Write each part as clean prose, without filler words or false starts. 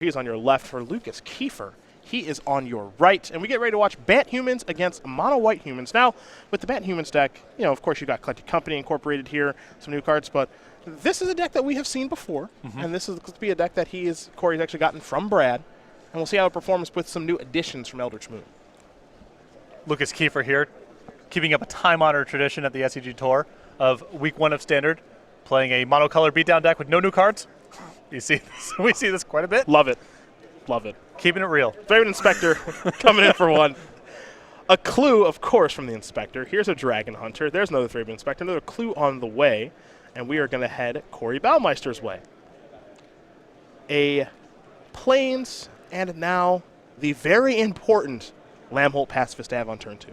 He's on your left for Lucas Kiefer. He is on your right, and we get ready to watch Bat Humans against Mono White Humans. Now, with the Bat Humans deck, of course, you got Collected Company incorporated here, some new cards, but this is a deck that we have seen before, and this is going to be a deck that Corey's actually gotten from Brad, and we'll see how it performs with some new additions from Eldritch Moon. Lucas Kiefer here, keeping up a time-honored tradition at the SCG Tour of Week 1 of Standard, playing a monocolor beatdown deck with no new cards. We see this quite a bit. Love it. Love it. Keeping it real. Favorite Inspector coming in for one. A clue, of course, from the Inspector. Here's a Dragon Hunter. There's another Favorite Inspector. Another clue on the way. And we are going to head Corey Baumeister's way. A Plains, and now the very important Lambholt Pacifist to have on turn 2.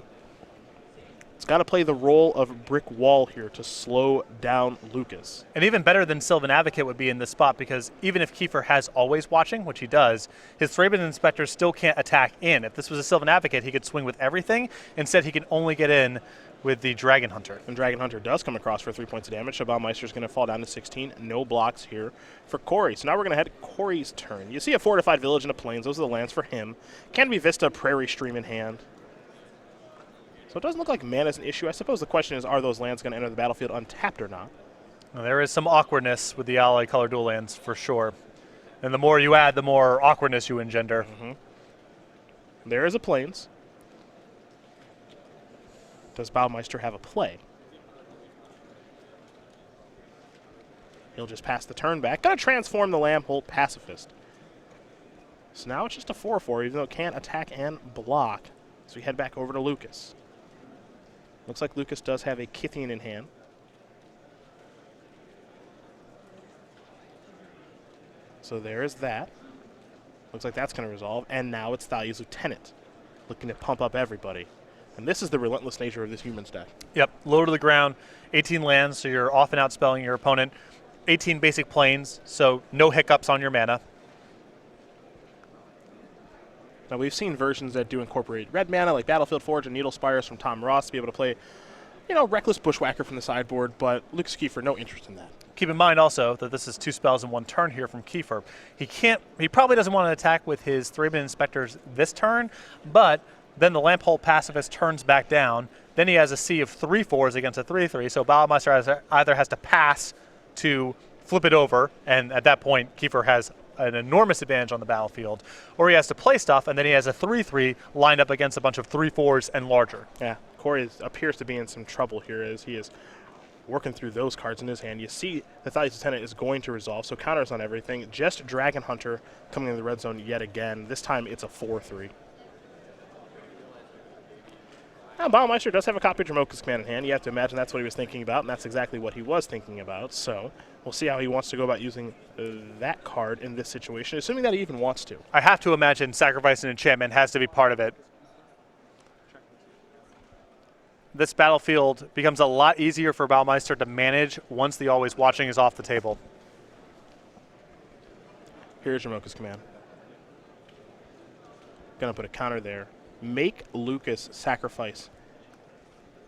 It's got to play the role of brick wall here to slow down Lucas. And even better than Sylvan Advocate would be in this spot, because even if Kiefer has always watching, which he does, his Thraben Inspector still can't attack in. If this was a Sylvan Advocate, he could swing with everything. Instead, he can only get in with the Dragon Hunter. And Dragon Hunter does come across for 3 points of damage, so Baumeister's going to fall down to 16. No blocks here for Corey. So now we're going to head to Corey's turn. You see a Fortified Village and a Plains. Those are the lands for him. Can be Vista, Prairie Stream in hand. So it doesn't look like mana is an issue. I suppose the question is, are those lands going to enter the battlefield untapped or not? Well, there is some awkwardness with the ally color dual lands for sure. And the more you add, the more awkwardness you engender. There is a Plains. Does Baumeister have a play? He'll just pass the turn back. Going to transform the Lambholt Pacifist. So now it's just a 4/4, even though it can't attack and block. So we head back over to Lucas. Looks like Lucas does have a Kythian in hand. So there is that. Looks like that's going to resolve. And now it's Thalia's Lieutenant, looking to pump up everybody. And this is the relentless nature of this Humans deck. Yep, low to the ground, 18 lands, so you're often outspelling your opponent. 18 basic planes, so no hiccups on your mana. Now, we've seen versions that do incorporate red mana, like Battlefield Forge and Needle Spires from Tom Ross, to be able to play, Reckless Bushwhacker from the sideboard, but Lucas Kiefer, no interest in that. Keep in mind also that this is 2 spells in 1 turn here from Kiefer. He probably doesn't want to attack with his Thraben Inspectors this turn, but then the Lambholt Pacifist turns back down. Then he has a sea of 3/4s against a 3/3, so Baumeister either has to pass to flip it over, and at that point, Kiefer has an enormous advantage on the battlefield, or he has to play stuff, and then he has a 3/3 lined up against a bunch of 3/4s and larger. Yeah, Corey appears to be in some trouble here as he is working through those cards in his hand. You see the Thalia's Lieutenant is going to resolve, so counters on everything. Just Dragon Hunter coming in the red zone yet again. This time it's a 4/3. Now, Baumeister does have a copy of Jamoka's command in hand. You have to imagine that's what he was thinking about, and that's exactly what he was thinking about. So we'll see how he wants to go about using that card in this situation, assuming that he even wants to. I have to imagine Sacrifice and Enchantment has to be part of it. This battlefield becomes a lot easier for Baumeister to manage once the Always Watching is off the table. Here's Jamoka's command. Gonna put a counter there. Make Lucas sacrifice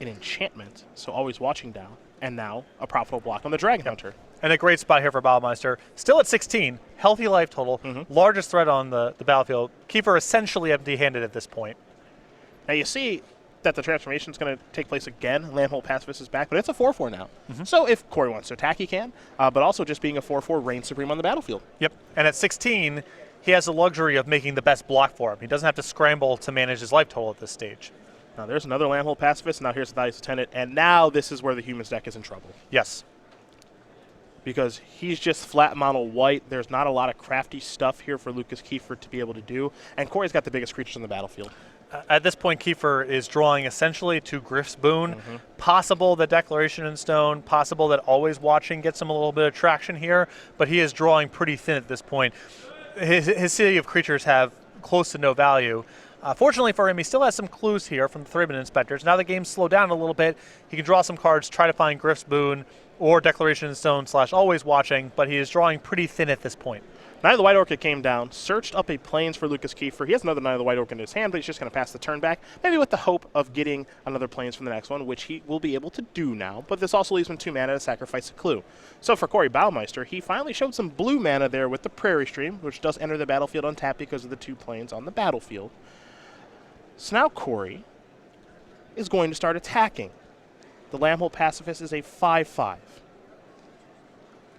an enchantment, so Always Watching down, and now a profitable block on the Dragon Hunter. And a great spot here for Baumeister. Still at 16, healthy life total, largest threat on the battlefield. Kiefer essentially empty-handed at this point. Now you see that the transformation is going to take place again. Lambholt Pacifist is back, but it's a 4/4 now. So if Corey wants to attack, he can, but also just being a 4/4 reigns supreme on the battlefield. Yep, and at 16, he has the luxury of making the best block for him. He doesn't have to scramble to manage his life total at this stage. Now there's another Lambholt Pacifist. Now here's the Thalia's Lieutenant, and now this is where the Humans deck is in trouble. Yes. Because he's just flat mono white. There's not a lot of crafty stuff here for Lucas Kiefer to be able to do, and Corey's got the biggest creatures on the battlefield. At this point, Kiefer is drawing essentially to Griff's Boon. Possible that Declaration in Stone, possible that Always Watching gets him a little bit of traction here, but he is drawing pretty thin at this point. His city of creatures have close to no value. Fortunately for him, he still has some clues here from the Thraben Inspectors. Now the game's slowed down a little bit. He can draw some cards, try to find Griff's Boon or Declaration in Stone / Always Watching, but he is drawing pretty thin at this point. Knight of the White Orchid came down, searched up a plains for Lucas Kiefer. He has another Knight of the White Orchid in his hand, but he's just going to pass the turn back, maybe with the hope of getting another plains from the next one, which he will be able to do now. But this also leaves him 2 mana to sacrifice a clue. So for Corey Baumeister, he finally showed some blue mana there with the Prairie Stream, which does enter the battlefield untapped because of the 2 plains on the battlefield. So now Corey is going to start attacking. The Lambhole Pacifist is a 5/5.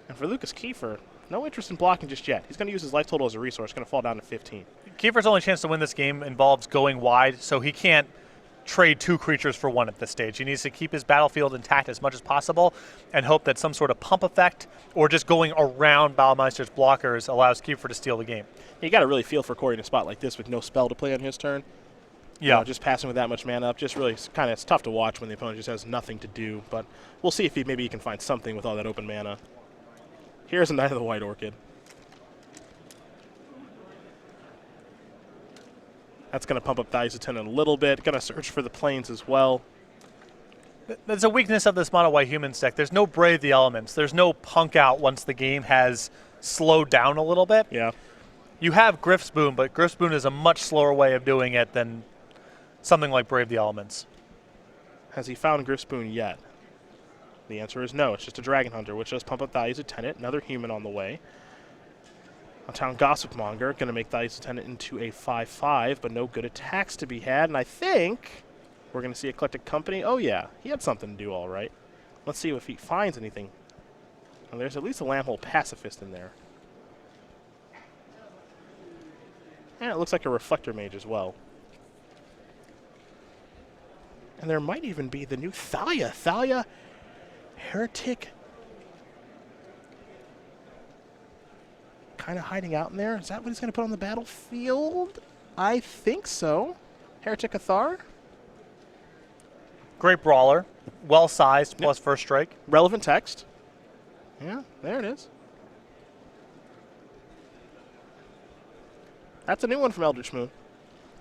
And for Lucas Kiefer, no interest in blocking just yet. He's going to use his life total as a resource. Going to fall down to 15. Kiefer's only chance to win this game involves going wide, so he can't trade 2 creatures for 1 at this stage. He needs to keep his battlefield intact as much as possible and hope that some sort of pump effect or just going around Baumeister's blockers allows Kiefer to steal the game. You got to really feel for Corey in a spot like this with no spell to play on his turn. Yeah. Just passing with that much mana up, just really kind of, it's tough to watch when the opponent just has nothing to do. But we'll see if maybe he can find something with all that open mana. Here's a Knight of the White Orchid. That's going to pump up Thais Lieutenant a little bit. Going to search for the plains as well. There's a weakness of this mono white humans deck. There's no Brave the Elements. There's no punk out once the game has slowed down a little bit. Yeah. You have Griff's Boon, but Griff's Boon is a much slower way of doing it than something like Brave the Elements. Has he found Griff's Boon yet? The answer is no. It's just a Dragon Hunter, which does pump up Thais Lieutenant. Another human on the way. A Town Gossip Monger, going to make Thais Lieutenant into a 5/5, but no good attacks to be had. And I think we're going to see Eclectic Company. Oh, yeah. He had something to do all right. Let's see if he finds anything. And there's at least a Lambhole Pacifist in there. And it looks like a Reflector Mage as well. And there might even be the new Thalia. Thalia Heretic. Kind of hiding out in there. Is that what he's going to put on the battlefield? I think so. Heretic Athar. Great brawler. Well-sized, plus first strike. Relevant text. Yeah, there it is. That's a new one from Eldritch Moon.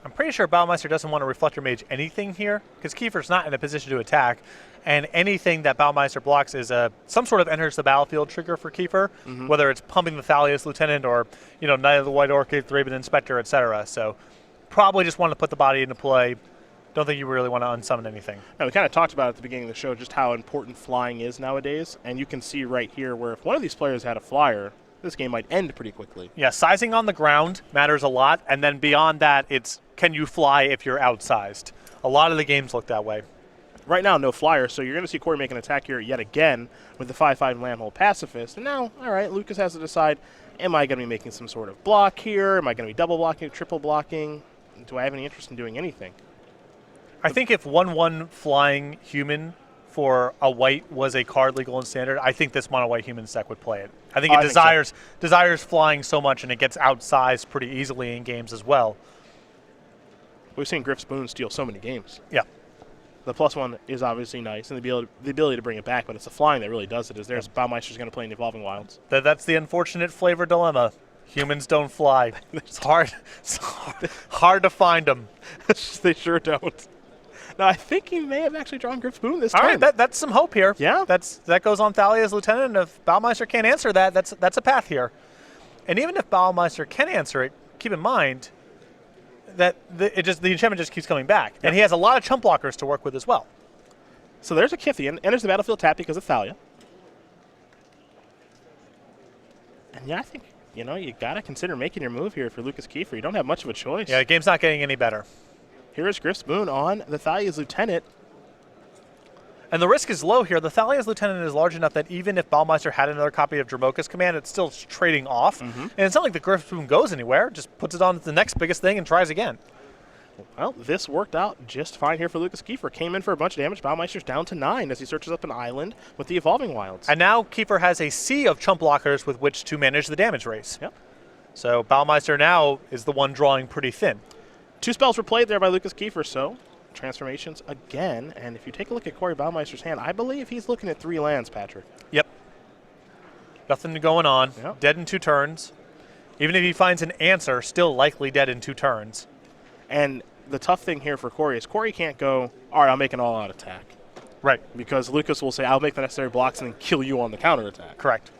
I'm pretty sure Baumeister doesn't want to Reflector Mage anything here, because Kiefer's not in a position to attack, and anything that Baumeister blocks is some sort of enters the battlefield trigger for Kiefer, whether it's pumping the Thalia's Lieutenant or Knight of the White Orchid, Thraben Inspector, etc. So probably just want to put the body into play. Don't think you really want to unsummon anything. Now, we kind of talked about at the beginning of the show just how important flying is nowadays, and you can see right here where if one of these players had a flyer, this game might end pretty quickly. Yeah, sizing on the ground matters a lot, and then beyond that, it's can you fly if you're outsized. A lot of the games look that way. Right now, no flyer, so you're going to see Corey make an attack here yet again with the 5/5 Lambhole Pacifist. And now, all right, Lucas has to decide, am I going to be making some sort of block here? Am I going to be double blocking, triple blocking? Do I have any interest in doing anything? I think if 1/1 flying human for a white was a card legal in standard, I think this mono white human deck would play it. I think it desires flying so much, and it gets outsized pretty easily in games as well. We've seen Griff's Boon steal so many games. Yeah. The +1 is obviously nice, and the ability to bring it back, but it's the flying that really does it. There's Baumeister's going to play in the Evolving Wilds. That's the unfortunate flavor dilemma. Humans don't fly. It's hard to find them. They sure don't. Now, I think he may have actually drawn Griff's Boon this time. All right, that's some hope here. Yeah. That goes on Thalia's Lieutenant, and if Baumeister can't answer that, that's a path here. And even if Baumeister can answer it, keep in mind that the enchantment just keeps coming back. Yep. And he has a lot of chump blockers to work with as well. So there's a Kithian, enters the battlefield tapped because of Thalia. And yeah, I think, you got to consider making your move here for Lucas Kiefer. You don't have much of a choice. Yeah, the game's not getting any better. Here is Griff's Boon on the Thalia's Lieutenant. And the risk is low here. The Thalia's Lieutenant is large enough that even if Baumeister had another copy of Dramoka's Command, it's still trading off. And it's not like the Griff's Boon goes anywhere. Just puts it on to the next biggest thing and tries again. Well, this worked out just fine here for Lucas Kiefer. Came in for a bunch of damage. Baumeister's down to 9 as he searches up an island with the Evolving Wilds. And now Kiefer has a sea of chump blockers with which to manage the damage race. Yep. So Baumeister now is the one drawing pretty thin. 2 spells were played there by Lucas Kiefer, so transformations again. And if you take a look at Corey Baumeister's hand, I believe he's looking at 3 lands, Patrick. Yep. Nothing going on. Yep. Dead in 2 turns. Even if he finds an answer, still likely dead in 2 turns. And the tough thing here for Corey is Corey can't go, all right, I'll make an all-out attack. Right. Because Lucas will say, I'll make the necessary blocks and then kill you on the counterattack. Correct.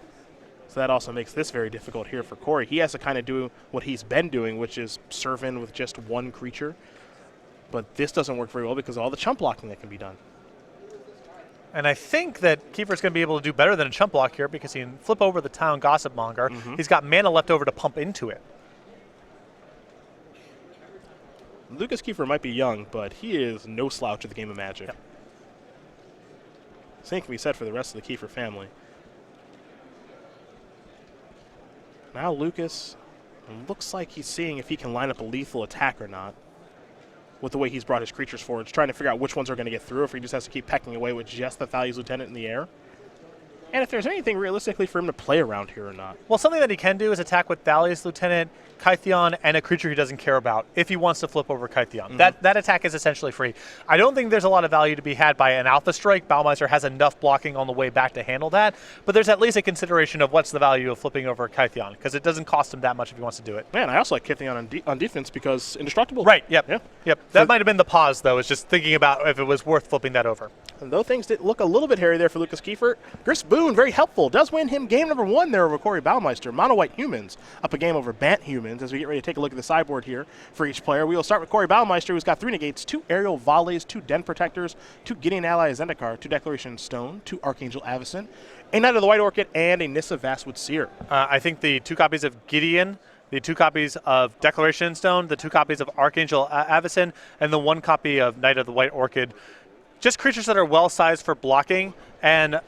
So that also makes this very difficult here for Corey. He has to kind of do what he's been doing, which is serve in with just one creature. But this doesn't work very well because of all the chump blocking that can be done. And I think that Kiefer's going to be able to do better than a chump block here because he can flip over the Town Gossip Monger. He's got mana left over to pump into it. Lucas Kiefer might be young, but he is no slouch at the game of Magic. Yep. Same can be said for the rest of the Kiefer family. Now Lucas looks like he's seeing if he can line up a lethal attack or not with the way he's brought his creatures forward. He's trying to figure out which ones are going to get through, if he just has to keep pecking away with just the Thalia's Lieutenant in the air. And if there's anything realistically for him to play around here or not. Well, something that he can do is attack with Thalia's Lieutenant, Kytheon, and a creature he doesn't care about if he wants to flip over Kytheon. That attack is essentially free. I don't think there's a lot of value to be had by an Alpha Strike. Baumeister has enough blocking on the way back to handle that, but there's at least a consideration of what's the value of flipping over Kytheon, because it doesn't cost him that much if he wants to do it. Man, I also like Kytheon on defense because indestructible. Right, yep. Yeah. Yep. That might have been the pause, though, is just thinking about if it was worth flipping that over. And though things did look a little bit hairy there for Lucas Kiefer, Griff Boone, very helpful, does win him game number 1 there over Corey Baumeister. Mono White Humans up a game over Bant Humans as we get ready to take a look at the sideboard here for each player. We will start with Corey Baumeister, who's got 3 negates, 2 aerial volleys, 2 Den Protectors, 2 Gideon Ally Zendikar, 2 Declaration Stone, 2 Archangel Avacyn, a Knight of the White Orchid, and a Nissa Vastwood Seer. I think the 2 copies of Gideon, the 2 copies of Declaration Stone, the 2 copies of Archangel Avacyn, and the 1 copy of Knight of the White Orchid. Just creatures that are well-sized for blocking and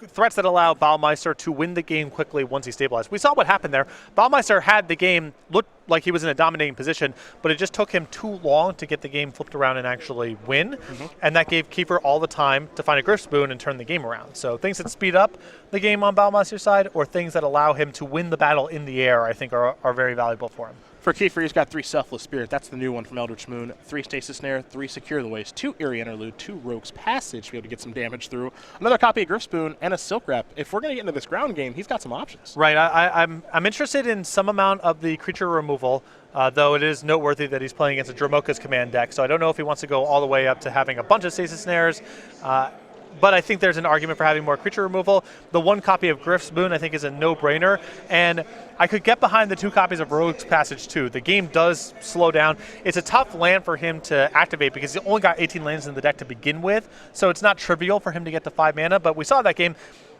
threats that allow Baumeister to win the game quickly once he stabilized. We saw what happened there. Baumeister had the game look like he was in a dominating position, but it just took him too long to get the game flipped around and actually win, and that gave Kiefer all the time to find a Griff Spoon and turn the game around. So things that speed up the game on Baumeister's side or things that allow him to win the battle in the air, I think are very valuable for him. For Kiefer, he's got 3 Selfless Spirit. That's the new one from Eldritch Moon. 3 Stasis Snare, 3 Secure the Waste, 2 Eerie Interlude, 2 Rogue's Passage to be able to get some damage through. Another copy of Griff Spoon and a Silk Wrap. If we're going to get into this ground game, he's got some options. Right. I'm interested in some amount of the creature removal, though it is noteworthy that he's playing against a Dromoka's command deck, so I don't know if he wants to go all the way up to having a bunch of Stasis Snares. But I think there's an argument for having more creature removal. The 1 copy of Griff's Boon, I think, is a no-brainer. And I could get behind the 2 copies of Rogue's Passage, too. The game does slow down. It's a tough land for him to activate because he's only got 18 lands in the deck to begin with. So it's not trivial for him to get to 5 mana. But we saw that game.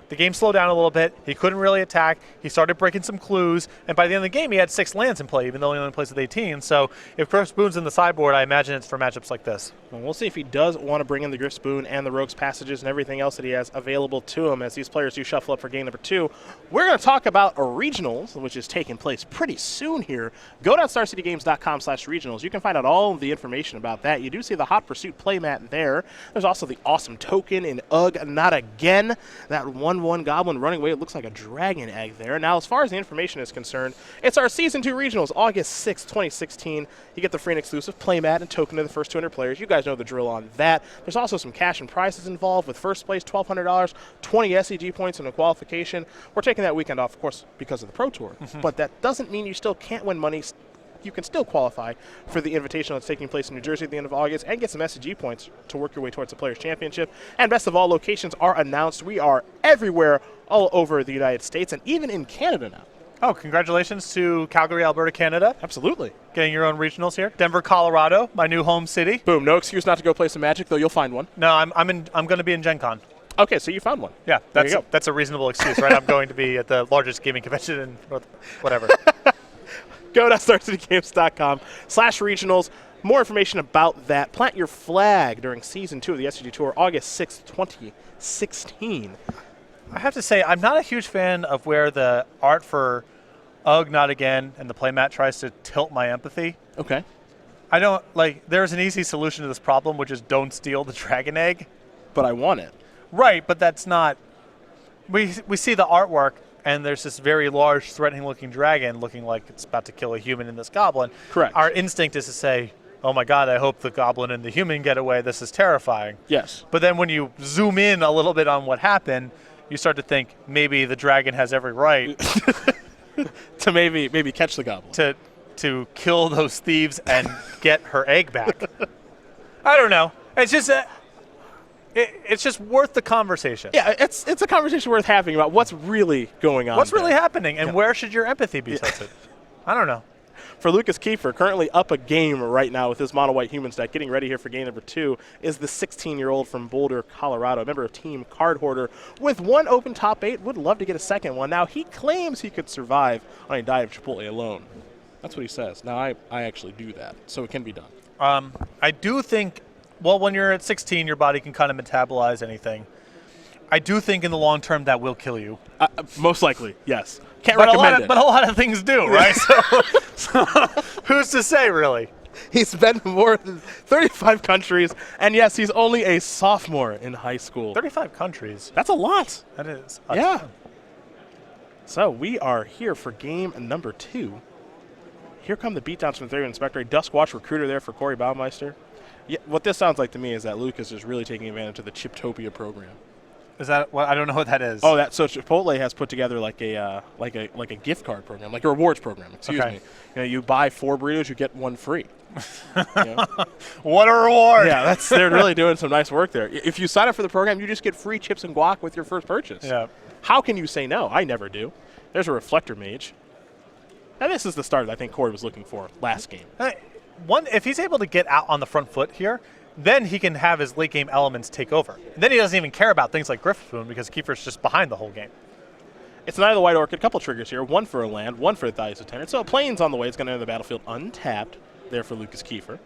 The game slowed down a little bit. He couldn't really attack. He started breaking some clues. And by the end of the game, he had 6 lands in play, even though he only plays with 18. So if Griff Spoon's in the sideboard, I imagine it's for matchups like this. Well, we'll see if he does want to bring in the Griff Spoon and the Rogue's Passages and everything else that he has available to him as these players do shuffle up for game number 2. We're going to talk about regionals, which is taking place pretty soon here. Go to StarCityGames.com/regionals. You can find out all of the information about that. You do see the Hot Pursuit playmat there. There's also the awesome token in Ugh, Not Again. That 1/1 Goblin running away. It looks like a dragon egg there. Now, as far as the information is concerned, it's our Season 2 regionals, August 6, 2016. You get the free and exclusive playmat and token to the first 200 players. You guys know the drill on that. There's also some cash and prizes involved with first place, $1,200, 20 SCG points in a qualification. We're taking that weekend off, of course, because of the Pro Tour. But that doesn't mean you still can't win money. You can still qualify for the Invitational that's taking place in New Jersey at the end of August and get some SCG points to work your way towards the Players' Championship. And best of all, locations are announced. We are everywhere all over the United States and even in Canada now. Oh, congratulations to Calgary, Alberta, Canada. Absolutely. Getting your own regionals here. Denver, Colorado, my new home city. Boom. No excuse not to go play some Magic, though you'll find one. No, I'm going to be in Gen Con. Okay, so you found one. Yeah, that's a reasonable excuse, right? I'm going to be at the largest gaming convention in whatever. Go to StarCityGames.com/regionals. More information about that. Plant your flag during Season 2 of the SCG Tour, August 6th, 2016. I have to say, I'm not a huge fan of where the art for Ugh, Not Again and the playmat tries to tilt my empathy. Okay. I don't, there's an easy solution to this problem, which is don't steal the dragon egg. But I want it. Right, but that's not, we see the artwork, and there's this very large, threatening-looking dragon looking like it's about to kill a human in this goblin. Correct. Our instinct is to say, oh my god, I hope the goblin and the human get away. This is terrifying. Yes. But then when you zoom in a little bit on what happened, you start to think maybe the dragon has every right to maybe catch the goblin. To kill those thieves and get her egg back. I don't know. It's just It's just worth the conversation. Yeah, it's a conversation worth having about what's really going on. What's there. really happening, and where should your empathy be tilted? I don't know. For Lucas Kiefer, currently up a game right now with his mono white human stack, getting ready here for game number 2, is the 16-year-old from Boulder, Colorado, a member of Team Card Hoarder with 1 open top 8. Would love to get a second one. Now, he claims he could survive on a diet of Chipotle alone. That's what he says. Now, I actually do that, so it can be done. I do think, well, when you're at 16, your body can kind of metabolize anything. I do think in the long term that will kill you. Most likely, yes. Can't recommend it. But a lot of things do, right? so who's to say, really? He's been to more than 35 countries, and yes, he's only a sophomore in high school. 35 countries. That's a lot. That is. Yeah. So we are here for game number 2. Here come the beatdowns from the Therian Inspector. A Duskwatch recruiter there for Corey Baumeister. Yeah, what this sounds like to me is that Lucas is really taking advantage of the Chiptopia program. Is that what? I don't know what that is. Oh, so Chipotle has put together like a gift card program, like a rewards program. Excuse me. You buy 4 burritos, you get 1 free. What a reward! Yeah, they're really doing some nice work there. If you sign up for the program, you just get free chips and guac with your first purchase. Yeah. How can you say no? I never do. There's a Reflector Mage. Now this is the start that I think Corey was looking for last game. If he's able to get out on the front foot here, then he can have his late game elements take over. Then he doesn't even care about things like Griff Spoon because Kiefer's just behind the whole game. It's an Eye of the White Orchid, a couple triggers here, 1 for a land, 1 for the Thalia's Lieutenant. So a plane's on the way. It's going to enter the battlefield untapped there for Lucas Kiefer.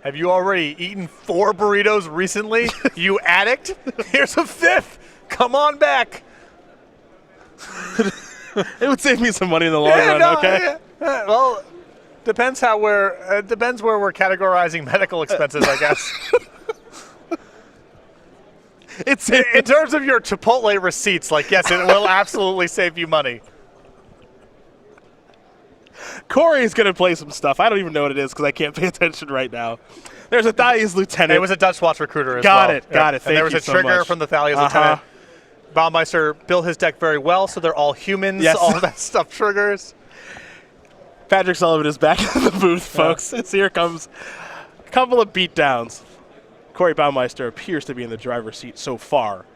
Have you already eaten 4 burritos recently, you addict? Here's a 5th. Come on back. It would save me some money in the long run, okay? Yeah. Well, depends where we're categorizing medical expenses, I guess. It's in terms of your Chipotle receipts, like, yes, it will absolutely save you money. Corey's going to play some stuff. I don't even know what it is because I can't pay attention right now. There's a Thalia's Lieutenant. It was a Dutchwatch recruiter as well. Got it. And there was a trigger from the Thalia's Lieutenant. Baumeister built his deck very well, so they're all humans. Yes. All that stuff triggers. Patrick Sullivan is back in the booth, folks. Here comes a couple of beatdowns. Corey Baumeister appears to be in the driver's seat so far.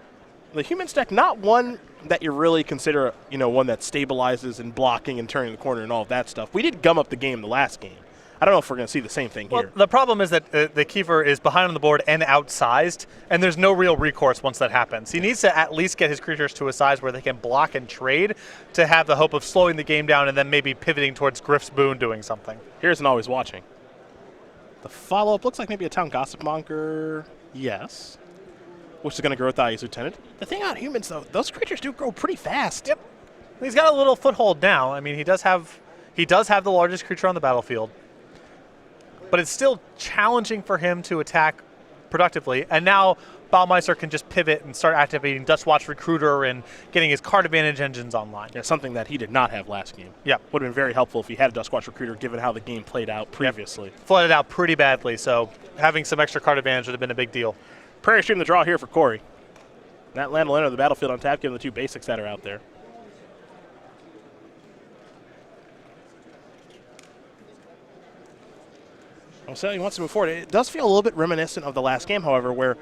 The human stack, not one that you really consider, one that stabilizes and blocking and turning the corner and all of that stuff. We did gum up the game the last game. I don't know if we're going to see the same thing here. The problem is that the Kiefer is behind on the board and outsized, and there's no real recourse once that happens. He needs to at least get his creatures to a size where they can block and trade to have the hope of slowing the game down and then maybe pivoting towards Griff's Boon doing something. Here's an Always Watching. The follow-up looks like maybe a Town Gossip Monger. Yes. Which is going to grow Thalia's Lieutenant. The thing on humans, though, those creatures do grow pretty fast. Yep. He's got a little foothold now. I mean, he does have the largest creature on the battlefield. But it's still challenging for him to attack productively. And now Baumeister can just pivot and start activating Dutchwatch Recruiter and getting his card advantage engines online. Yeah, something that he did not have last game. Yeah. Would have been very helpful if he had a Dutchwatch Recruiter given how the game played out previously. Yep. Flooded out pretty badly, so having some extra card advantage would have been a big deal. Prairie Stream the draw here for Corey. That land will enter the battlefield on tap, given the 2 basics that are out there. So he wants to move forward. It does feel a little bit reminiscent of the last game, however, where,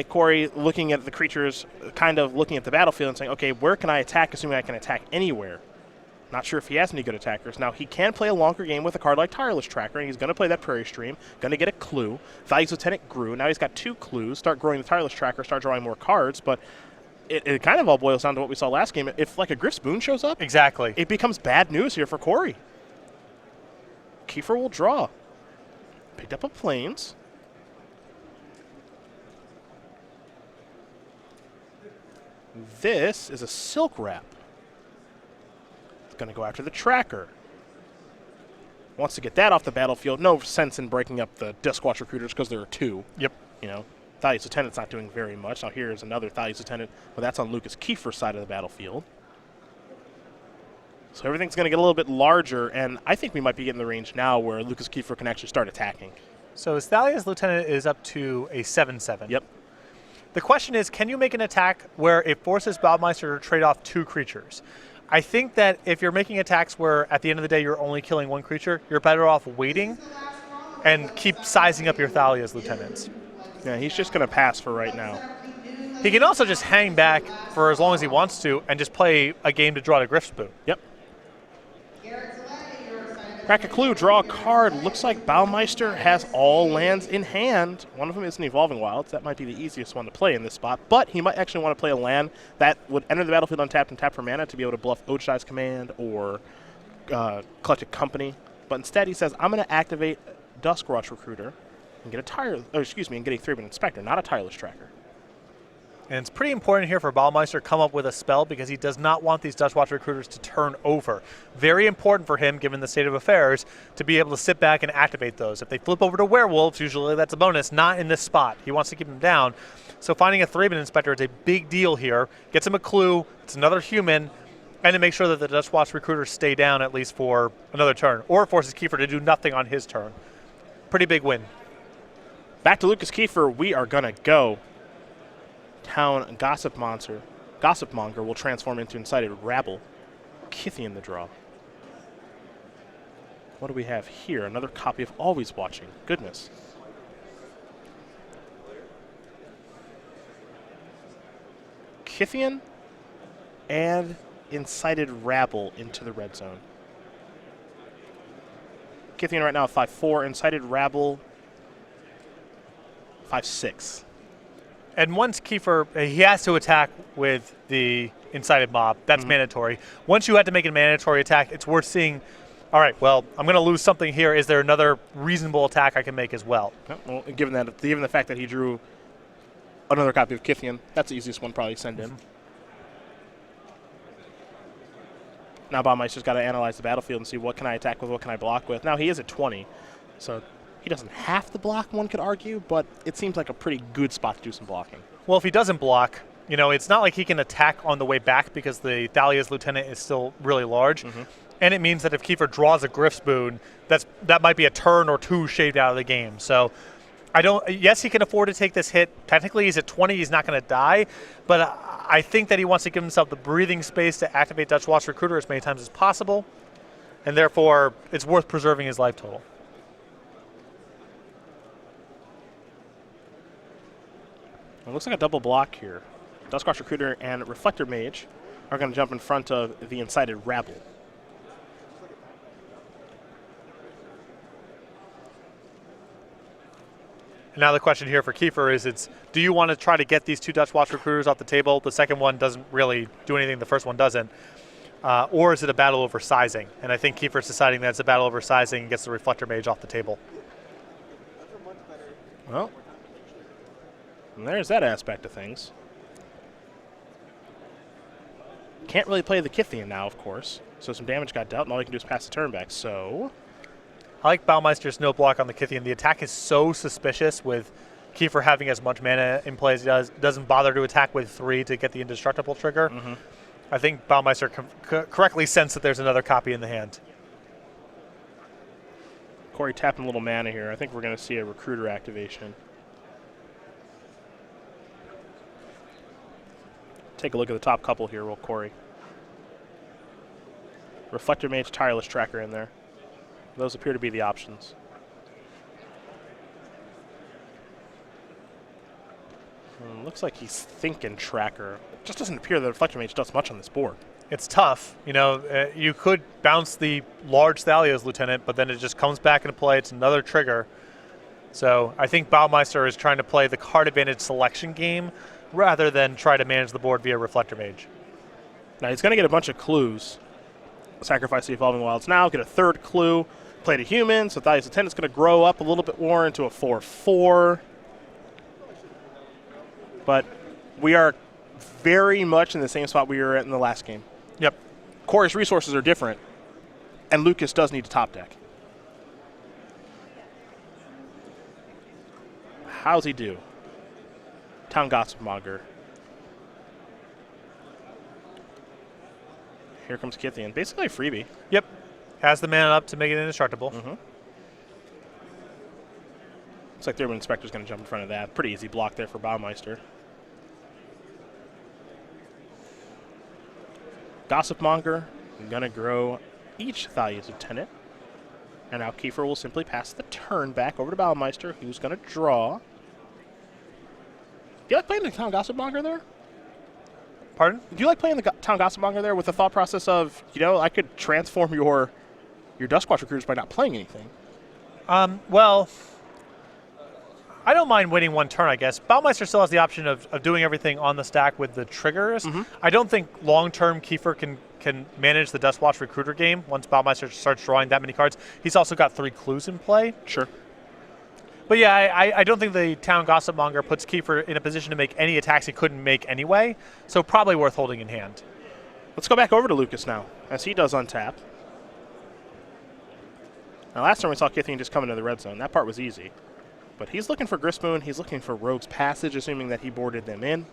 Corey looking at the creatures, kind of looking at the battlefield and saying, okay, where can I attack, assuming I can attack anywhere? Not sure if he has any good attackers. Now, he can play a longer game with a card like Tireless Tracker, and he's going to play that Prairie Stream, going to get a clue. Thalia's Lieutenant grew. Now he's got 2 clues. Start growing the Tireless Tracker, start drawing more cards, but it kind of all boils down to what we saw last game. If, like, a Griff's Boon shows up, exactly, it becomes bad news here for Corey. Kiefer will draw. Picked up a Plains. This is a Silk Wrap. It's going to go after the Tracker. Wants to get that off the battlefield. No sense in breaking up the Duskwatch Recruiters because there are 2. Yep. Thalia's Lieutenant's not doing very much. Now here's another Thalia's Lieutenant, but that's on Lucas Kiefer's side of the battlefield. So everything's going to get a little bit larger, and I think we might be getting the range now where Lucas Kiefer can actually start attacking. So his Thalia's Lieutenant is up to a 7/7. Yep. The question is, can you make an attack where it forces Baumeister to trade off 2 creatures? I think that if you're making attacks where at the end of the day you're only killing 1 creature, you're better off waiting and keep sizing up your Thalia's lieutenants. Yeah, he's just going to pass for right now. He can also just hang back for as long as he wants to and just play a game to draw to Griff Spoon. Yep. Crack a clue, draw a card. Looks like Baumeister has all lands in hand. One of them is an Evolving Wilds. That might be the easiest one to play in this spot, but he might actually want to play a land that would enter the battlefield untapped and tap for mana to be able to bluff Ojai's Command or Collected Company. But instead he says, I'm going to activate Duskrush Recruiter and get a and get a 3-man Inspector, not a Tireless Tracker. And it's pretty important here for Baumeister to come up with a spell because he does not want these Dustwatch Recruiters to turn over. Very important for him, given the state of affairs, to be able to sit back and activate those. If they flip over to Werewolves, usually that's a bonus, not in this spot. He wants to keep them down. So finding a 3-man Inspector is a big deal here. Gets him a clue, it's another human, and to make sure that the Dustwatch Recruiters stay down at least for another turn. Or it forces Kiefer to do nothing on his turn. Pretty big win. Back to Lucas Kiefer, we are going to go. Town Gossipmonger will transform into Incited Rabble. Kithian the draw. What do we have here? Another copy of Always Watching. Goodness. Kithian and Incited Rabble into the red zone. Kithian right now 5-4. Incited Rabble 5-6. And once Kiefer, he has to attack with the Incited Mob. That's mandatory. Once you have to make a mandatory attack, it's worth seeing, all right, well, I'm going to lose something here. Is there another reasonable attack I can make as well? Well, given the fact that he drew another copy of Kithian, that's the easiest one probably to send in. Now Baumeister's got to analyze the battlefield and see what can I attack with, what can I block with. Now he is at 20, so he doesn't have to block, one could argue, but it seems like a pretty good spot to do some blocking. Well, if he doesn't block, you know, it's not like he can attack on the way back because the Thalia's Lieutenant is still really large. And it means that if Kiefer draws a Griff Spoon, that might be a turn or two shaved out of the game. So yes, he can afford to take this hit. Technically, he's at 20, he's not going to die, but I think that he wants to give himself the breathing space to activate Dustwatch Recruiter as many times as possible, and therefore it's worth preserving his life total. It looks like a double block here. Dustwatch Recruiter and Reflector Mage are going to jump in front of the Incited Rabble. Now the question here for Kiefer is, do you want to try to get these two Dustwatch Recruiters off the table? The second one doesn't really do anything, the first one doesn't. Or is it a battle over sizing? And I think Kiefer's deciding that it's a battle over sizing and gets the Reflector Mage off the table. Well, and there's that aspect of things. Can't really play the Kithian now, of course. So some damage got dealt, and all you can do is pass the turn back. So I like Baumeister's no block on the Kithian. The attack is so suspicious with Kiefer having as much mana in play as he does. Doesn't bother to attack with 3 to get the indestructible trigger. I think Baumeister correctly sensed that there's another copy in the hand. Corey tapping a little mana here. I think we're going to see a Recruiter activation. Take a look at the top couple here, real Corey. Reflector Mage, Tireless Tracker in there. Those appear to be the options. Looks like he's thinking Tracker. It just doesn't appear that Reflector Mage does much on this board. It's tough. You know, you could bounce the large Thalia's Lieutenant, but then it just comes back into play. It's another trigger. So I think Baumeister is trying to play the card advantage selection game rather than try to manage the board via Reflector Mage. Now he's going to get a bunch of clues. Sacrifice the Evolving Wilds now, get a third clue. Play to human, so Thalia's Lieutenant's going to grow up a little bit more into a 4/4. But we are very much in the same spot we were at in the last game. Yep. Corey's resources are different, and Lucas does need to top deck. How's he do? Town Gossipmonger. Here comes Kithian. Basically a freebie. Yep. Has the mana up to make it indestructible. Looks like the Urban Inspector's going to jump in front of that. Pretty easy block there for Baumeister. Gossipmonger going to grow each Thalia's Lieutenant. And now Kiefer will simply pass the turn back over to Baumeister, who's going to draw. Do you like playing the Town Gossipmonger there? Pardon? Do you like playing the Town Gossipmonger there with the thought process of, I could transform your Duskwatch recruiters by not playing anything? Well, I don't mind waiting one turn, I guess. Baumeister still has the option of doing everything on the stack with the triggers. I don't think long-term Kiefer can manage the Duskwatch recruiter game once Baumeister starts drawing that many cards. He's also got 3 clues in play. Sure. But yeah, I don't think the Town Gossipmonger puts Kiefer in a position to make any attacks he couldn't make anyway, so probably worth holding in hand. Let's go back over to Lucas now, as he does untap. Now, last time we saw Kithian just come into the red zone. That part was easy. But he's looking for Gristmoon. He's looking for Rogue's Passage, assuming that he boarded them in.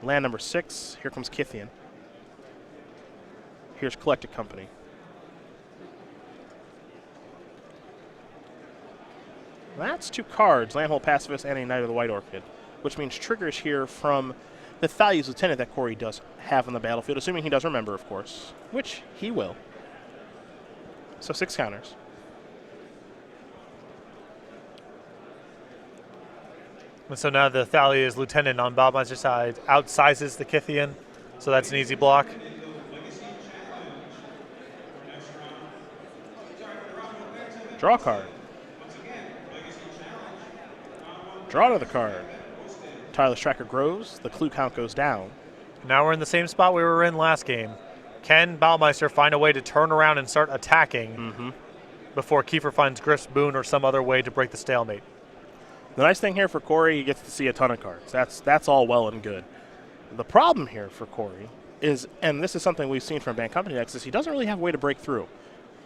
Land number 6. Here comes Kithian. Here's Collected Company. That's 2 cards, Landhold Pacifist and a Knight of the White Orchid, which means triggers here from the Thalia's Lieutenant that Corey does have on the battlefield, assuming he does remember, of course, which he will. So 6 counters. And so now the Thalia's Lieutenant on Baumeister's side outsizes the Kithian, so that's an easy block. Draw card. Draw another card. Tireless Tracker grows. The clue count goes down. Now we're in the same spot we were in last game. Can Baumeister find a way to turn around and start attacking before Kiefer finds Griff's Boon or some other way to break the stalemate? The nice thing here for Corey, he gets to see a ton of cards. That's all well and good. The problem here for Corey is, and this is something we've seen from Band Company decks, is he doesn't really have a way to break through.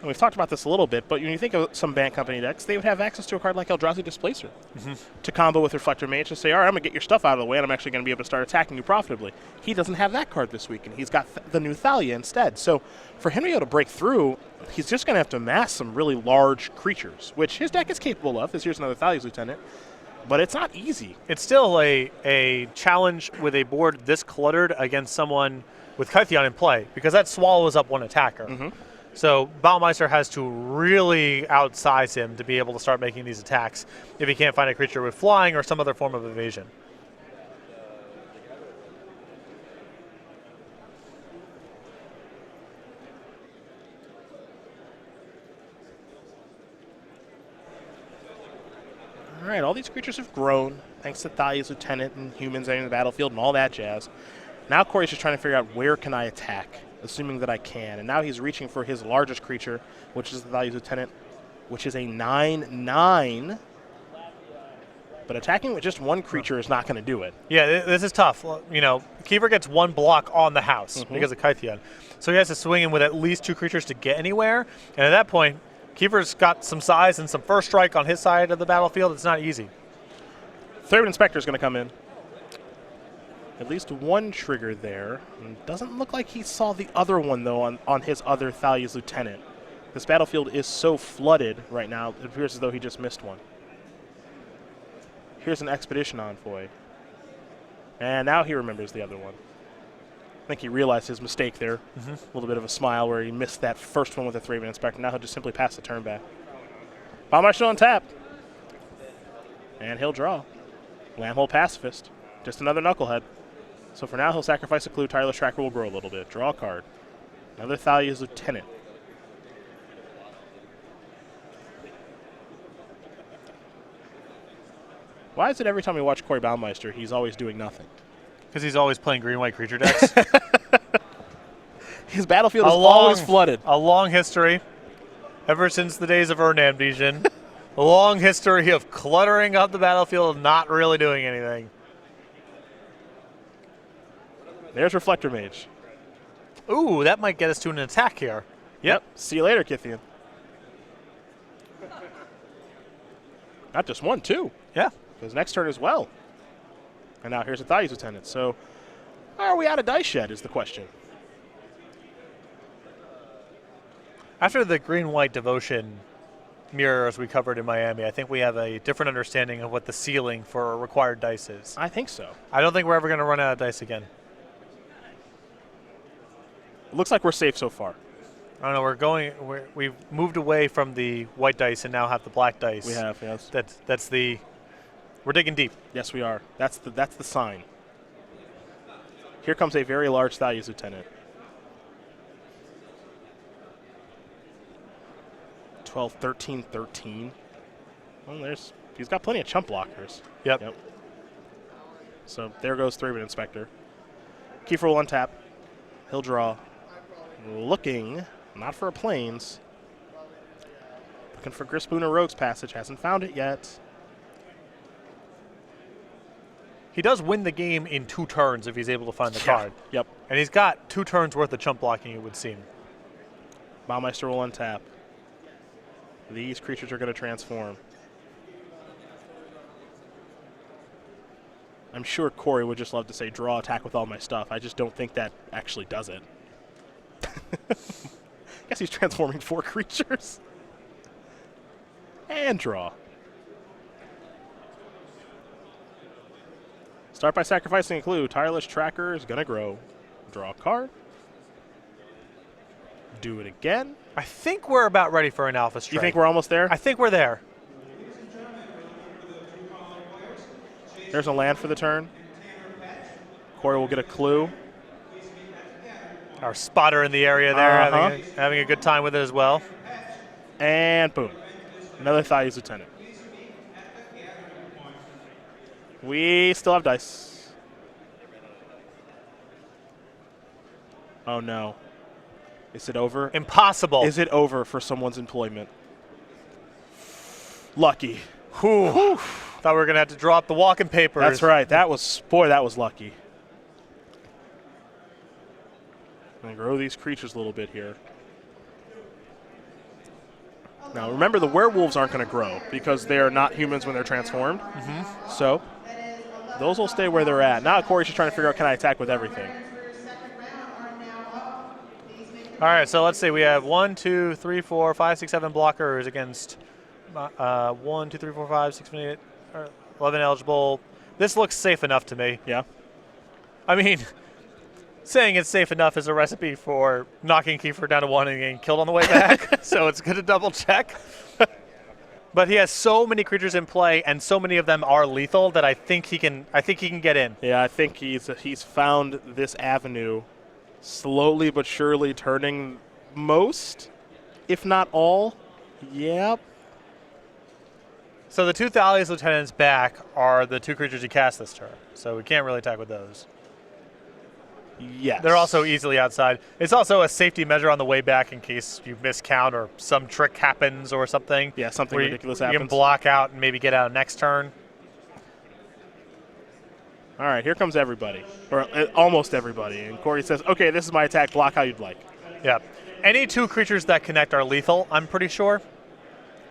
And we've talked about this a little bit, but when you think of some Band Company decks, they would have access to a card like Eldrazi Displacer to combo with Reflector Mage and say, all right, I'm going to get your stuff out of the way, and I'm actually going to be able to start attacking you profitably. He doesn't have that card this week, and he's got the new Thalia instead. So for him to be able to break through, he's just going to have to amass some really large creatures, which his deck is capable of. Here's another Thalia's Lieutenant. But it's not easy. It's still a challenge with a board this cluttered against someone with Kytheon in play, because that swallows up one attacker. So Baumeister has to really outsize him to be able to start making these attacks if he can't find a creature with flying or some other form of evasion. All right, all these creatures have grown, thanks to Thalia's Lieutenant and humans entering the battlefield and all that jazz. Now Corey's just trying to figure out where can I attack, assuming that I can. And now he's reaching for his largest creature, which is the Thalia's Lieutenant, which is a 9/9. But attacking with just one creature is not going to do it. Yeah, this is tough. You know, Kiefer gets 1 block on the house because of Kytheon. So he has to swing in with at least 2 creatures to get anywhere. And at that point, Kiefer's got some size and some first strike on his side of the battlefield. It's not easy. Third Inspector is going to come in. At least 1 trigger there. And doesn't look like he saw the other one, though, on his other Thalia's Lieutenant. This battlefield is so flooded right now, it appears as though he just missed one. Here's an Expedition Envoy. And now he remembers the other one. I think he realized his mistake there. A little bit of a smile where he missed that first one with a 3-man Inspector. Now he'll just simply pass the turn back. Baumeister on tap. And he'll draw. Landhold Pacifist. Just another Knucklehead. So for now, he'll sacrifice a clue. Tireless Tracker will grow a little bit. Draw a card. Another Thalia's Lieutenant. Why is it every time we watch Corey Baumeister, he's always doing nothing? Because he's always playing green-white creature decks. His battlefield is always flooded. A long history, ever since the days of Urnan Vision. A long history of cluttering up the battlefield and not really doing anything. There's Reflector Mage. Ooh, that might get us to an attack here. Yep. See you later, Kithian. Not just 1, 2. Yeah. Because next turn as well. And now here's a Thalia's Lieutenant. So are we out of dice yet is the question. After the green-white devotion mirrors we covered in Miami, I think we have a different understanding of what the ceiling for required dice is. I think so. I don't think we're ever going to run out of dice again. looks like we're safe so far. I don't know. We've moved away from the white dice and now have the black dice. We have, yes. That's the. We're digging deep. Yes, we are. That's the sign. Here comes a very large Thalia's Lieutenant. 12, 13, 13. Well, he's got plenty of chump blockers. Yep. So there goes 3-bit Inspector. Kiefer will untap. He'll draw. Looking, not for a Plains. Looking for Grispoon or Rogue's Passage. Hasn't found it yet. He does win the game in 2 turns if he's able to find the card. Yep. And he's got 2 turns worth of chump blocking, it would seem. Baumeister will untap. These creatures are going to transform. I'm sure Corey would just love to say draw, attack with all my stuff. I just don't think that actually does it. Guess he's transforming 4 creatures. And draw. Start by sacrificing a clue. Tireless Tracker is going to grow. Draw a card. Do it again. I think we're about ready for an alpha strike. You think we're almost there? I think we're there. There's a land for the turn. Corey will get a clue. Our spotter in the area there, having a good time with it as well. And boom. Another Thalia's Lieutenant. We still have dice. Oh, no. Is it over? Impossible. Is it over for someone's employment? Lucky. Whew. Thought we were going to have to drop the walking papers. That's right. That was lucky. I'm going to grow these creatures a little bit here. Now, remember, the werewolves aren't going to grow because they are not humans when they're transformed. So those will stay where they're at. Now Corey's just trying to figure out, can I attack with everything? All right, so let's see. We have 1, 2, 3, 4, 5, 6, 7 blockers against 1, 2, 3, 4, 5, 6, 7, 8, 11 eligible. This looks safe enough to me. Yeah. I mean, saying it's safe enough is a recipe for knocking Kiefer down to 1 and getting killed on the way back. So it's good to double check. But he has so many creatures in play, and so many of them are lethal that I think he can get in. Yeah, I think he's found this avenue, slowly but surely turning most, if not all. Yep. So the 2 Thalia's Lieutenants back are the 2 creatures he cast this turn. So we can't really attack with those. Yes. They're also easily outside. It's also a safety measure on the way back in case you miscount or some trick happens or something. Yeah, something ridiculous happens. You happens. can block out and maybe get out next turn. All right, here comes everybody, or almost everybody. And Corey says, okay, this is my attack. Block how you'd like. Yeah. Any 2 creatures that connect are lethal, I'm pretty sure.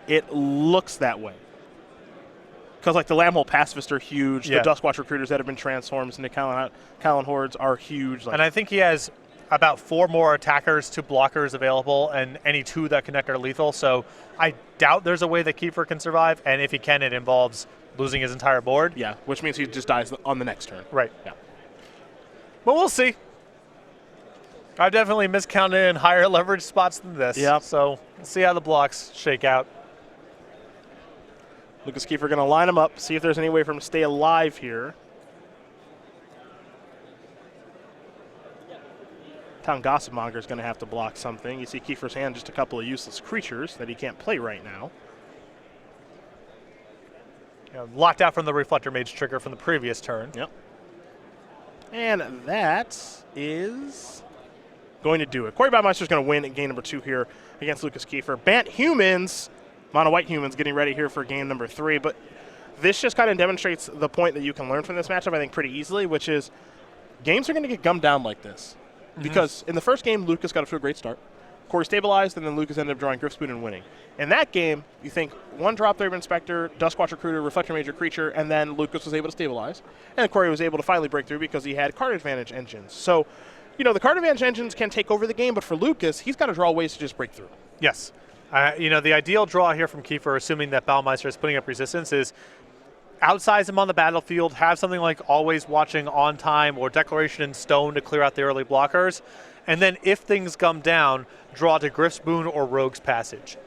It looks that way. Because, like, the Lambhole Pacifist are huge. Yeah. The Duskwatch Recruiters that have been transformed into Callan Hordes are huge. And I think he has about 4 more attackers to blockers available, and any 2 that connect are lethal. So I doubt there's a way that Kiefer can survive, and if he can, it involves losing his entire board. Yeah, which means he just dies on the next turn. Right. Yeah. But we'll see. I've definitely miscounted in higher leverage spots than this. Yeah. So we'll see how the blocks shake out. Lucas Kiefer going to line him up, see if there's any way for him to stay alive here. Town Gossipmonger is going to have to block something. You see Kiefer's hand, just a couple of useless creatures that he can't play right now. Yeah, locked out from the Reflector Mage trigger from the previous turn. Yep. And that is going to do it. Corey Baumeister is going to win in game number 2 here against Lucas Kiefer. Bant Humans, Mono White Humans, getting ready here for game number 3. But this just kind of demonstrates the point that you can learn from this matchup, I think, pretty easily, which is games are going to get gummed down like this. Because in the first game, Lucas got off to a great start. Corey stabilized, and then Lucas ended up drawing Grifspoon and winning. In that game, you think 1-drop 3-bit Inspector, Duskwatch Recruiter, Reflector Major Creature, and then Lucas was able to stabilize. And Corey was able to finally break through because he had card advantage engines. So, you know, the card advantage engines can take over the game, but for Lucas, he's got to draw ways to just break through. Yes. You know, the ideal draw here from Kiefer, assuming that Baumeister is putting up resistance, is outsize him on the battlefield, have something like Always Watching on Time or Declaration in Stone to clear out the early blockers, and then if things come down, draw to Griff's Boon or Rogue's Passage.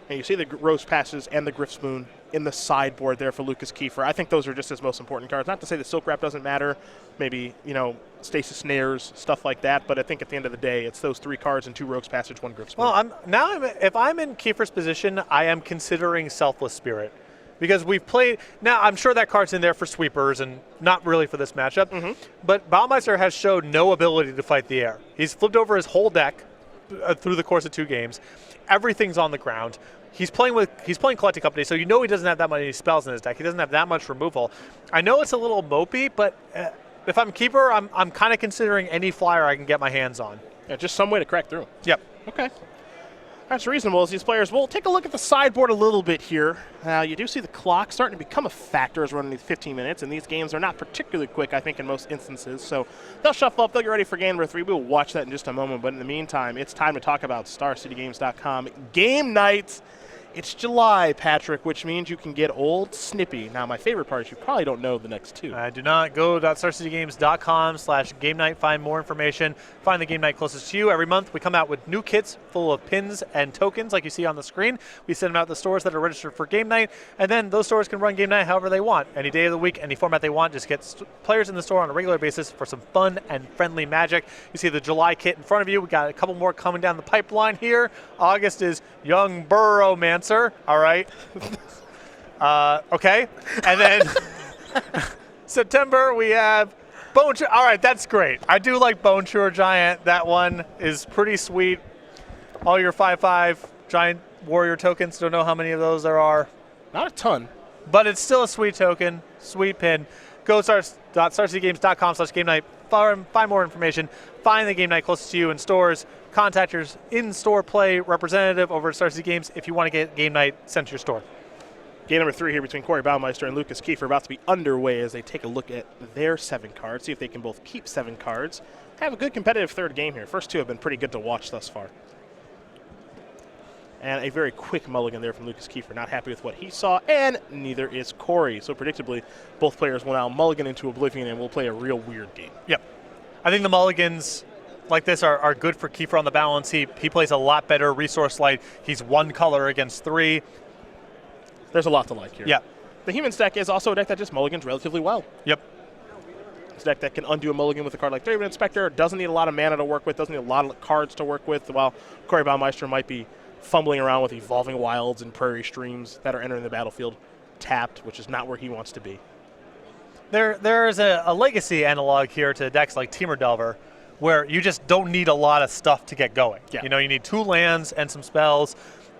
And you see the Rogue's Passage and the Griff's Boon in the sideboard there for Lucas Kiefer. I think those are just his most important cards. Not to say the Silk Wrap doesn't matter, maybe, Stasis Snares, stuff like that, but I think at the end of the day, it's those 3 cards and 2 Rogue's Passage, 1 Griff's Boon. Well, if I'm in Kiefer's position, I am considering Selfless Spirit. Because we've played, now I'm sure that card's in there for sweepers and not really for this matchup, but Baumeister has showed no ability to fight the air. He's flipped over his whole deck through the course of 2 games. Everything's on the ground. He's playing Collecting Company, so he doesn't have that many spells in his deck. He doesn't have that much removal. I know it's a little mopey, but if I'm Kiefer, I'm kind of considering any flyer I can get my hands on. Yeah, just some way to crack through. Yep. Okay. That's reasonable as these players. We'll take a look at the sideboard a little bit here. You do see the clock starting to become a factor as we're running these 15 minutes, and these games are not particularly quick, I think, in most instances. So they'll shuffle up. They'll get ready for game number 3. We'll watch that in just a moment. But in the meantime, it's time to talk about StarCityGames.com. Game night. It's July, Patrick, which means you can get Old Snippy. Now, my favorite part is you probably don't know the next 2. I do not. Go to StarCityGames.com/game night. Find more information. Find the game night closest to you. Every month, we come out with new kits full of pins and tokens like you see on the screen. We send them out to the stores that are registered for game night, and then those stores can run game night however they want. Any day of the week, any format they want. Just get players in the store on a regular basis for some fun and friendly magic. You see the July kit in front of you. We got a couple more coming down the pipeline here. August is Young Burrowmancer. All right. Okay. And then September we have Bone Chewer. All right, that's great. I do like Bone Chewer Giant. That one is pretty sweet. All your 5/5 Giant Warrior tokens. Don't know how many of those there are. Not a ton. But it's still a sweet token. Sweet pin. Go to StarCityGames.com/game night. Find more information. Find the game night closest to you in stores. Contact your in-store play representative over at Star City Games if you want to get game night sent to your store. Game number 3 here between Corey Baumeister and Lucas Kiefer about to be underway as they take a look at their 7 cards, see if they can both keep 7 cards. Have a good competitive third game here. First 2 have been pretty good to watch thus far. And a very quick mulligan there from Lucas Kiefer. Not happy with what he saw, and neither is Corey. So predictably, both players will now mulligan into oblivion and will play a real weird game. Yep. I think the mulligans like this are good for Kiefer on the balance. He plays a lot better resource light. He's 1 color against 3. There's a lot to like here. Yeah. The Humans deck is also a deck that just mulligans relatively well. Yep. It's a deck that can undo a mulligan with a card like Thraben Inspector. Doesn't need a lot of mana to work with. Doesn't need a lot of cards to work with. While Corey Baumeister might be fumbling around with Evolving Wilds and Prairie Streams that are entering the battlefield tapped, which is not where he wants to be. There is a legacy analog here to decks like Temur Delver, where you just don't need a lot of stuff to get going. Yeah. You need 2 lands and some spells,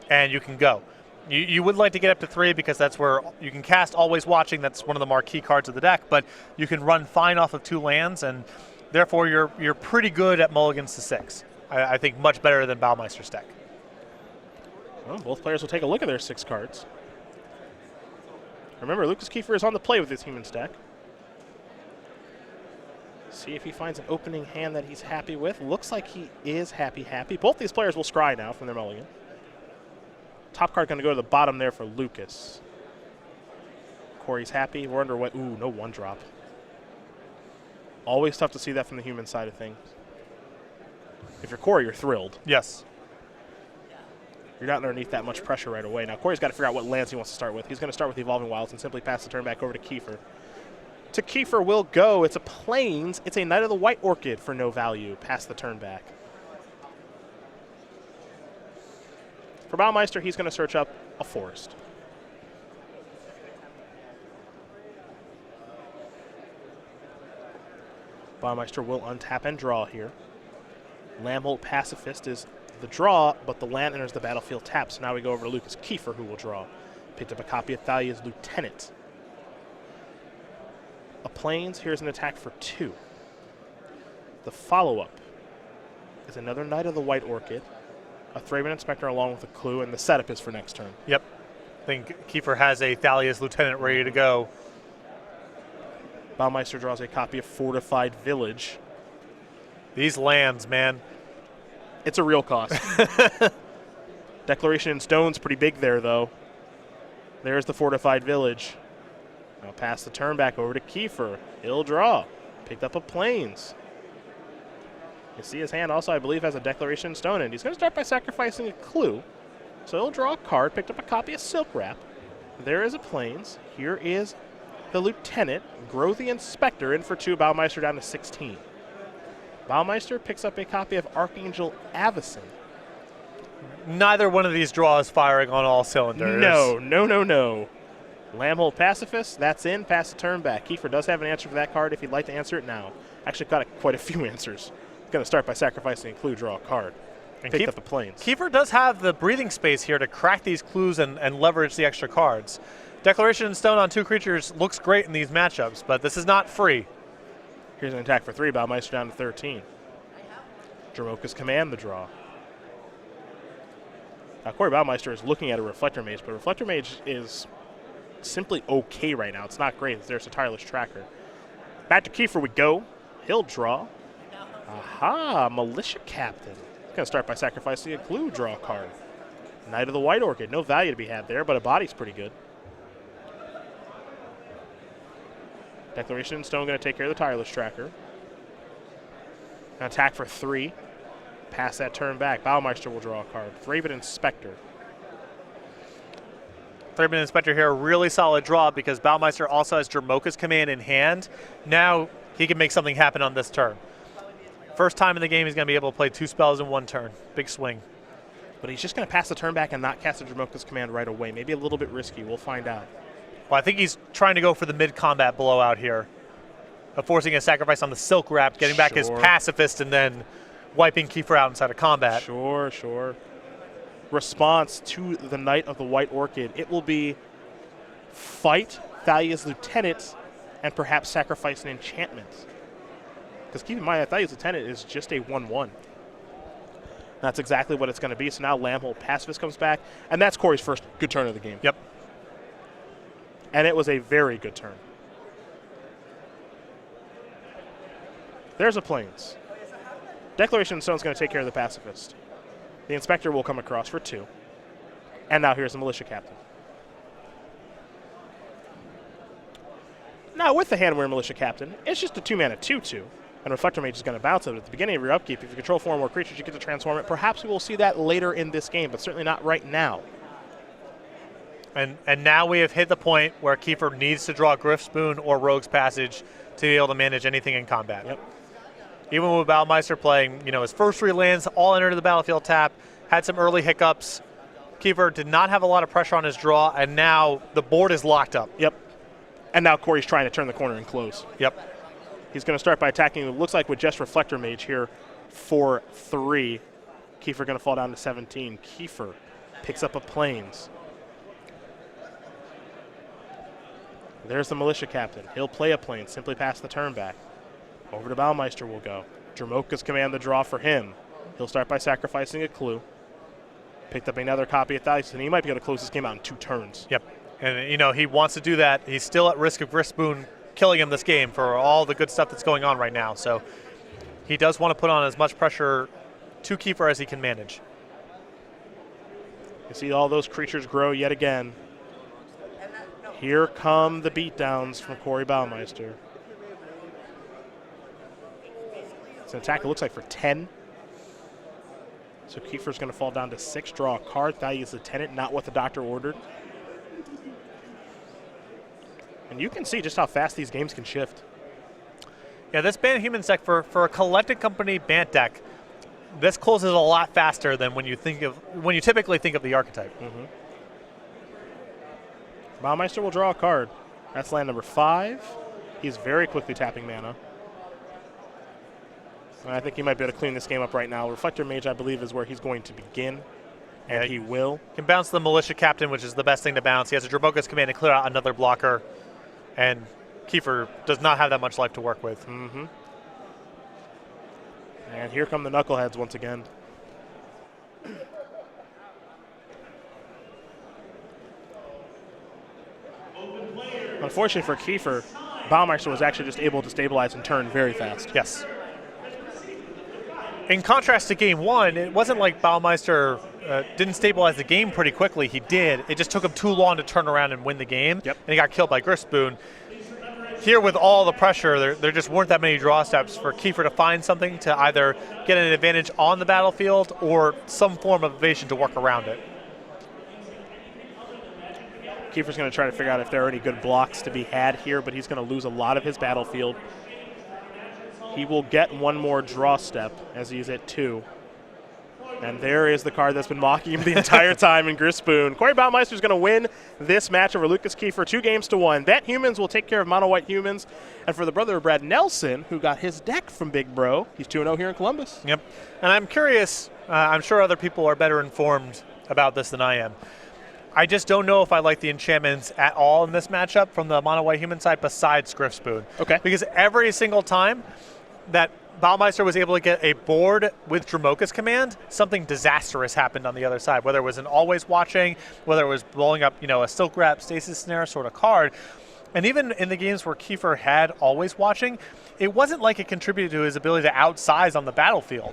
and you can go. You would like to get up to 3 because that's where you can cast Always Watching. That's one of the marquee cards of the deck, but you can run fine off of 2 lands, and therefore you're pretty good at mulligans to 6. I think much better than Baumeister's deck. Well, both players will take a look at their 6 cards. Remember, Lucas Kiefer is on the play with his Humans deck. See if he finds an opening hand that he's happy with. Looks like he is happy. Both these players will scry now from their mulligan. Top card going to go to the bottom there for Lucas. Corey's happy. We're under what? Ooh, no 1-drop. Always tough to see that from the human side of things. If you're Corey, you're thrilled. Yes. You're not underneath that much pressure right away. Now, Corey's got to figure out what lands he wants to start with. He's going to start with Evolving Wilds and simply pass the turn back over to Kiefer. To Kiefer will go. It's a Plains. It's a Knight of the White Orchid for no value. Pass the turn back. For Baumeister, he's going to search up a Forest. Baumeister will untap and draw here. Lambholt Pacifist is the draw, but the land enters the battlefield tapped. So now we go over to Lucas Kiefer, who will draw. Picked up a copy of Thalia's Lieutenant. A Plains, here's an attack for 2. The follow-up is another Knight of the White Orchid, a Thraben Inspector along with a clue, and the setup is for next turn. Yep. I think Kiefer has a Thalia's Lieutenant ready to go. Baumeister draws a copy of Fortified Village. These lands, man. It's a real cost. Declaration in Stone's pretty big there, though. There's the Fortified Village. Now pass the turn back over to Kiefer. He'll draw. Picked up a Plains. You see his hand also, I believe, has a Declaration in Stone, and he's going to start by sacrificing a Clue. So he'll draw a card, picked up a copy of Silk Wrap. There is a Plains. Here is the Lieutenant. Grow the Inspector in for 2. Baumeister down to 16. Baumeister picks up a copy of Archangel Avacyn. Neither one of these draws firing on all cylinders. No. Lambhold Pacifist, that's in. Pass the turn back. Kiefer does have an answer for that card if he'd like to answer it now. Actually got quite a few answers. Going to start by sacrificing a Clue, draw a card. And picked up the Plains. Kiefer does have the breathing space here to crack these clues and leverage the extra cards. Declaration in Stone on 2 creatures looks great in these matchups, but this is not free. Here's an attack for 3. Baumeister down to 13. Dromoka's Command the draw. Now, Corey Baumeister is looking at a Reflector Mage, but Reflector Mage is simply okay right now. It's not great. There's a Tireless Tracker. Back to Kiefer we go. He'll draw. Aha, Militia Captain. He's going to start by sacrificing a Clue, draw a card. Knight of the White Orchid. No value to be had there, but a body's pretty good. Declaration in Stone going to take care of the Tireless Tracker. An attack for 3. Pass that turn back. Baumeister will draw a card. Thraben Inspector. Thraben Inspector here, a really solid draw because Baumeister also has Dromoka's Command in hand. Now he can make something happen on this turn. First time in the game he's going to be able to play 2 spells in 1 turn. Big swing. But he's just going to pass the turn back and not cast the Dromoka's Command right away. Maybe a little bit risky. We'll find out. Well, I think he's trying to go for the mid-combat blowout here, of forcing a sacrifice on the Silk Wrap, getting back his Pacifist, and then wiping Kiefer out inside of combat. Sure. Response to the Knight of the White Orchid. It will be fight Thalia's Lieutenant and perhaps sacrifice an enchantment. Because keep in mind, Thalia's Lieutenant is just a 1/1. That's exactly what it's going to be. So now Lambhold Pacifist comes back, and that's Corey's first good turn of the game. Yep. And it was a very good turn. There's a Plains. Declaration in Stone is going to take care of the Pacifist. The Inspector will come across for 2. And now here's the Militia Captain. Now with the Handwear Militia Captain, it's just a 2-mana 2/2. And Reflector Mage is going to bounce it. At the beginning of your upkeep, if you control 4 or more creatures, you get to transform it. Perhaps we will see that later in this game, but certainly not right now. And now we have hit the point where Kiefer needs to draw Griff Spoon or Rogue's Passage to be able to manage anything in combat. Yep. Even with Baumeister playing, his first 3 lands, all enter the battlefield tap, had some early hiccups. Kiefer did not have a lot of pressure on his draw, and now the board is locked up. Yep. And now Corey's trying to turn the corner and close. Yep. He's going to start by attacking, it looks like with just Reflector Mage here for 3. Kiefer going to fall down to 17. Kiefer picks up a Plains. There's the Militia Captain. He'll play a Plains, simply pass the turn back. Over to Baumeister will go. Dromoka's Command the draw for him. He'll start by sacrificing a Clue. Picked up another copy of Thalia's, and he might be able to close this game out in 2 turns. Yep. And, he wants to do that. He's still at risk of Griff Spoon killing him this game for all the good stuff that's going on right now. So he does want to put on as much pressure to Kiefer as he can manage. You see all those creatures grow yet again. Here come the beatdowns from Corey Baumeister. It's an attack, it looks like, for 10. So Kiefer's going to fall down to 6, draw a card. Thalia's Lieutenant, not what the doctor ordered. And you can see just how fast these games can shift. Yeah, this Bant Humans deck, for a Collected Company Bant deck, this closes a lot faster than when you typically think of the archetype. Mm-hmm. Baumeister will draw a card. That's land number 5. He's very quickly tapping mana. And I think he might be able to clean this game up right now. Reflector Mage, I believe, is where he's going to begin. And he will. Can bounce the Militia Captain, which is the best thing to bounce. He has a Dromoka's Command to clear out another blocker. And Kiefer does not have that much life to work with. Mm-hmm. And here come the Knuckleheads once again. Unfortunately for Kiefer, Baumeister was actually just able to stabilize and turn very fast. Yes. In contrast to Game 1, it wasn't like Baumeister, didn't stabilize the game pretty quickly. He did. It just took him too long to turn around and win the game, Yep. and he got killed by Grispoon. Here with all the pressure, there just weren't that many draw steps for Kiefer to find something to either get an advantage on the battlefield or some form of evasion to work around it. Kiefer's going to try to figure out if there are any good blocks to be had here, but he's going to lose a lot of his battlefield. He will get one more draw step as he's at 2. And there is the card that's been mocking him the entire time in Grispoon. Corey Baumeister is going to win this match over Lucas Kiefer 2-1. Bet Humans will take care of Mono White Humans. And for the brother of Brad Nelson, who got his deck from Big Bro, he's 2-0 here in Columbus. Yep. And I'm curious, I'm sure other people are better informed about this than I am. I just don't know if I like the enchantments at all in this matchup from the Mono White Human side besides Grispoon. Okay. Because every single time that Baumeister was able to get a board with Dramoka's command, something disastrous happened on the other side, whether it was an always watching, whether it was blowing up, a Silk Wrap, Stasis Snare sort of card. And even in the games where Kiefer had always watching, it wasn't like it contributed to his ability to outsize on the battlefield.